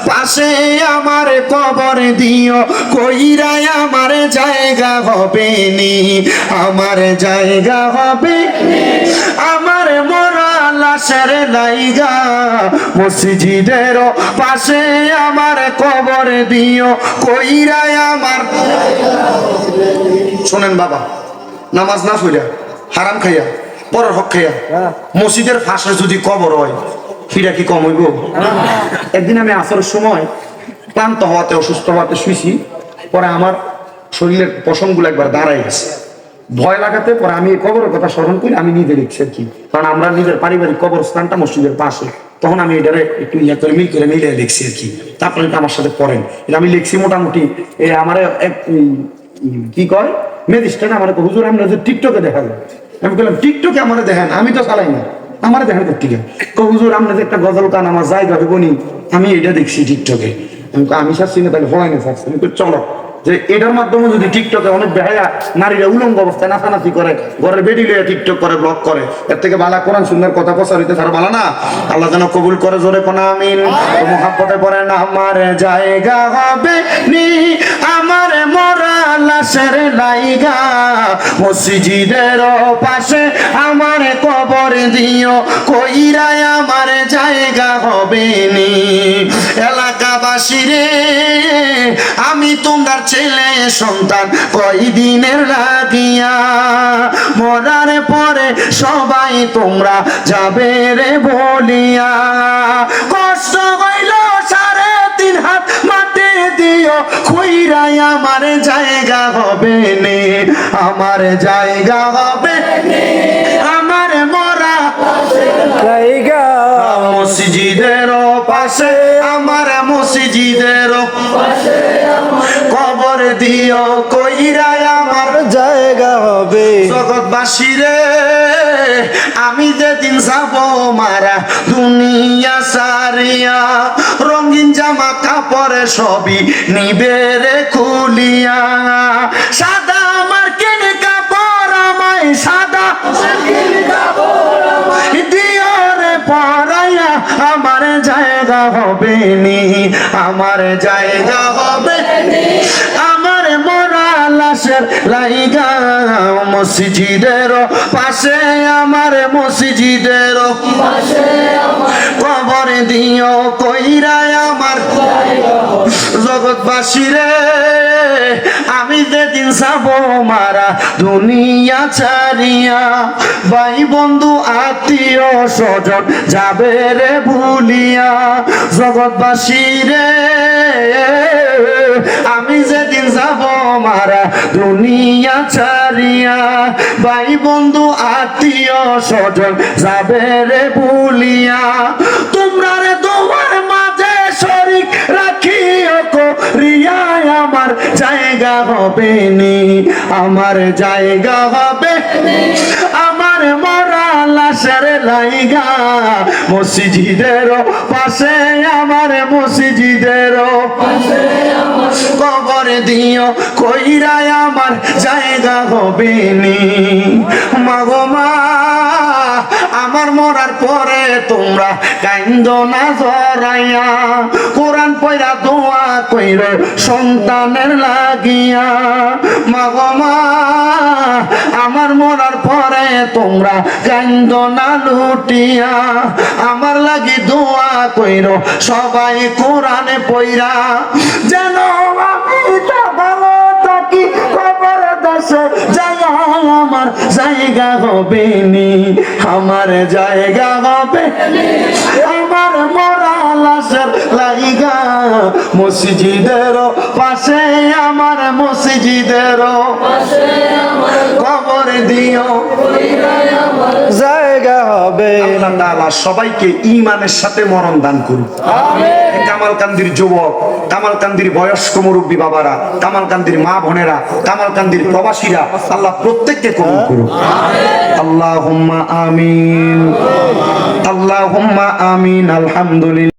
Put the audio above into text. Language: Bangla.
পাশে আমার কবর দিও, কইরাই আমার জায়গা হবে নি, আমার জায়গা হবে আমার মরা লাশের লাইগা। মসজিদের পাশে আমার কবর দিও, কইরাই আমার। শোনেন বাবা, নামাজ না পড়া হারাম খাইয়া পরের হক খাইয়া মসজিদের পাশে যদি কবর হয়, ফিরা কি কম হইব? একদিন আমি আসরের সময় ক্লান্ত হওয়াতে, অসুস্থ হওয়াতে শুইছি, পরে আমার শরীরের পশমগুলো একবার দাঁড়াই গেছে, ভয় লাগাতে পরে আমি এই কবরের কথা স্মরণ করি, আমি নিজে লিখছি আর কি, কারণ আমরা নিজের পারিবারিক কবরস্থানটা মসজিদের পাশে, তখন আমি এটারে একটু ইয়া করে মিলে লিখছি আর কি। তারপরে আমার সাথে পড়েন, এটা আমি লিখছি মোটামুটি। আমার কি কয় ম্যাজিস্ট্রেট আমার হুজুর আমরা যে টিকটকে দেখা যায়, আমি বললাম টিকটকে আমার দেখেন, আমি তো চালাই না, আমার দেখেন টিকটকে। হুজুর আমরা যে একটা গজল গান আমার জায়গা বনি, আমি এটা দেখছি টিকটকে। আমি চাচ্ছি না, তাহলে হয় না চাচ্ছি, আমি তো চলো যে এটার মাধ্যমে যদি টিকটকে অনেক বেহায়া নারীরা উলঙ্গ অবস্থায় নাচানাচি করে, ঘরের বেডি লইয়া টিকটক করে, ব্লগ করে, এর থেকে বালা কোরআন সুন্দর কথা প্রচারিত তার বালা না। আল্লাহ যেন কবুল করে, জোরে কোন আমিন। মুহাব্বতে পড়েন, আমার জায়গা হবে নি, আমার মরা লাশের লাইগা। মসজিদের পাশে আমার কবর দিও, কইরাই আমার জায়গা হবে নি। এলাকাবাসী রে, আমি তোমার ছেলে সন্তান কয়দিনের লাগিয়া, মরার পরে সবাই তোমরা যাবে রে বলিয়া। কষ্ট হইল 3.5 হাত মাটি দিও, কইরাই আমার জায়গা হবে নে, আমার জায়গা হবে আমার মরা জায়গা। মসজিদের পাশে আমার মসজিদের পাশে কবর দিও, কইরাই আমার জায়গা হবে। জগৎবাসী রে, আমি যেদিন যাব মারা দুনিয়া সারিয়া, রঙিন জামা কাপড়ে সবই নিবে রে খুলিয়া। সাদা আমার কেন কাপড় আমায়, সাদা দিও রে পরাইয়া, আমার জায়গা হবে নি, আমার জায়গা হবে আমার মরা লাশের লাইগা। মসজিদের পাশে আমার মসজিদের কবর দিও, কইরাই আমার। জগৎবাসী রে, আমি যেদিন যাব মারা দুনিয়া ছাড়িয়া, ভাই বন্ধু আত্মীয় স্বজন যাবে রে ভুলিয়া। জগৎবাসী রে, আমি যেদিন যাব মারা দুনিয়া ছাড়িয়া, ভাই বন্ধু আত্মীয় স্বজন যাবে রে ভুলিয়া। তোমরা রে তোমার মাঝে শরীক রাখিও করিয়া, আমার জায়গা হবে নি, আমার জায়গা হবে আমার মরা লাশের লাইগা। মসজিদের পাশে আমার মসজিদের কবর দিও, কইরাই আমার জায়গা হবে নি। মাগো মা, আমার মরার পরে তোমরা কাইন্দো না জরাইয়া, কোরআন পয়রা দোয়া কইর সন্তানের লাগিয়া। মাগো মা, আমার মরার পরে তোমরা কাইন্দো না লুটিয়া, আমার লাগি দোয়া কইর সবাই কোরআনে পয়রা, যেন আমি ভালো থাকি কবর দেশে যাইয়া, আমার জায়গা হবে নি, আমার জায়গা হবে আমার মরা লাশের লাইগা। মসজিদের পাশে আমার মসজিদের কবর দিও, জায়গা হবে। আল্লাহ তাআলা সবাইকে ঈমানের সাথে মরণ দান করুন, আমিন। কামালকান্দির যুবক, কামালকান্দির বয়স্ক মুরব্বী বাবারা, কামালকান্দির মা বোনেরা, কামালকান্দির প্রবাসীরা, আল্লাহ প্রত্যেককে কবুল করুন, আমিন। আল্লাহুম্মা আমিন, আল্লাহুম্মা আমিন। আলহামদুলিল্লাহ।